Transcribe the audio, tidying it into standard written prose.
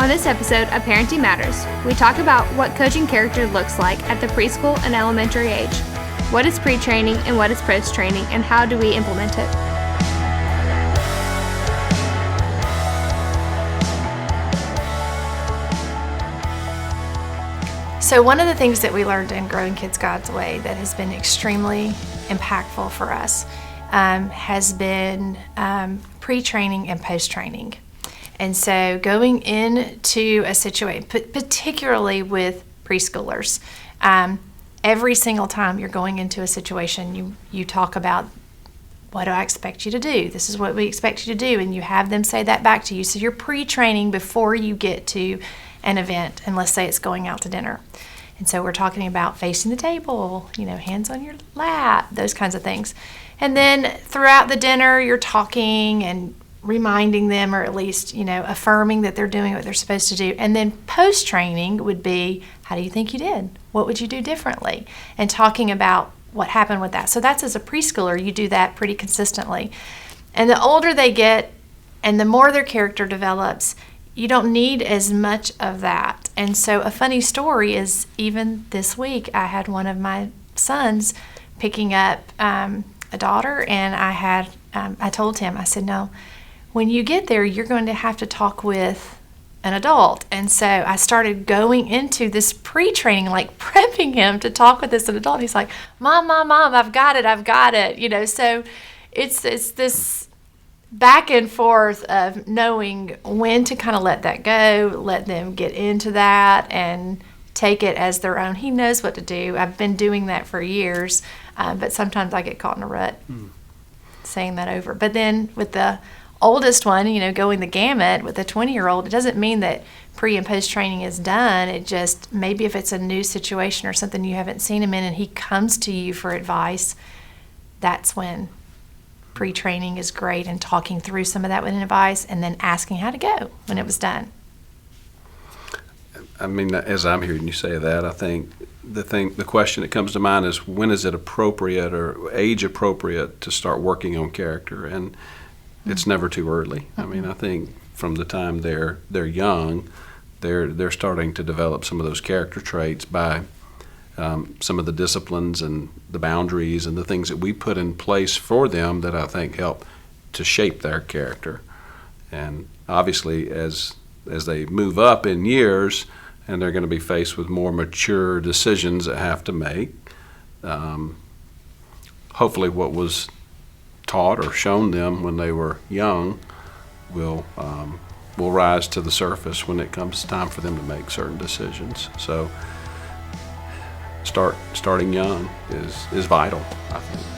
On this episode of Parenting Matters, we talk about what coaching character looks like at the preschool and elementary age. What is pre-training and what is post-training, and how do we implement it? So one of the things that we learned in Growing Kids God's Way that has been extremely impactful for us has been pre-training and post-training. And so going into a situation, particularly with preschoolers, every single time you're going into a situation, you talk about, what do I expect you to do? This is what we expect you to do, and you have them say that back to you. So you're pre-training before you get to an event, and let's say it's going out to dinner. And so we're talking about facing the table, hands on your lap, those kinds of things. And then throughout the dinner, you're talking and reminding them, or at least, affirming that they're doing what they're supposed to do. And then post-training would be, how do you think you did? What would you do differently? And talking about what happened with that. So that's, as a preschooler, you do that pretty consistently. And the older they get and the more their character develops, you don't need as much of that. And so a funny story is, even this week, I had one of my sons picking up a daughter, and I told him, I said, no, when you get there, you're going to have to talk with an adult. And so I started going into this pre-training, like prepping him to talk with this adult. He's like, Mom, I've got it. So it's this back and forth of knowing when to kind of let that go, let them get into that and take it as their own. He knows what to do. I've been doing that for years, but sometimes I get caught in a rut saying that over. But then with the oldest one, going the gamut with a 20-year-old, it doesn't mean that pre and post training is done. It just, maybe if it's a new situation or something you haven't seen him in and he comes to you for advice, that's when pre-training is great, and talking through some of that with advice and then asking how to go when it was done. I mean, as I'm hearing you say that, I think the question that comes to mind is, when is it appropriate or age appropriate to start working on character? And it's never too early. I mean, I think from the time they're young, they're starting to develop some of those character traits by some of the disciplines and the boundaries and the things that we put in place for them that I think help to shape their character. And obviously, as they move up in years, and they're going to be faced with more mature decisions that have to make, hopefully what was taught or shown them when they were young will rise to the surface when it comes time for them to make certain decisions. So starting young is vital, I think.